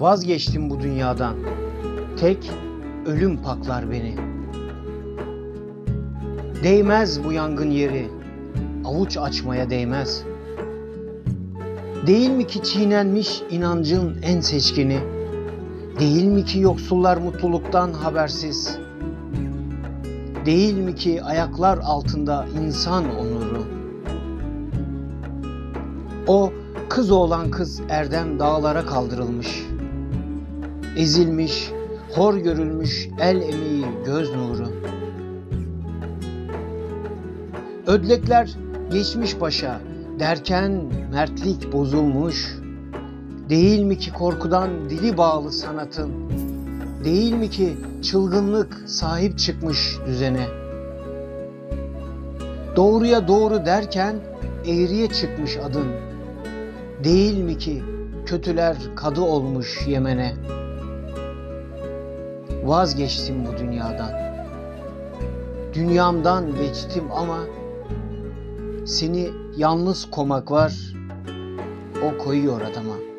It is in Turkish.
Vazgeçtim bu dünyadan. Tek ölüm paklar beni. Değmez bu yangın yeri, avuç açmaya değmez. Değil mi ki çiğnenmiş inancın en seçkini? Değil mi ki yoksullar mutluluktan habersiz? Değil mi ki ayaklar altında insan onuru? O kız oğlan kız erdem dağlara kaldırılmış. Ezilmiş, hor görülmüş el emeği göz nuru. Ödlekler geçmiş başa derken mertlik bozulmuş. Değil mi ki korkudan dili bağlı sanatın? Değil mi ki çılgınlık sahip çıkmış düzene? Doğruya doğru derken eğriye çıkmış adın. Değil mi ki kötüler kadı olmuş Yemen'e? Vazgeçtim bu dünyadan. Dünyamdan geçtim ama seni yalnız komak var, o koyuyor adama.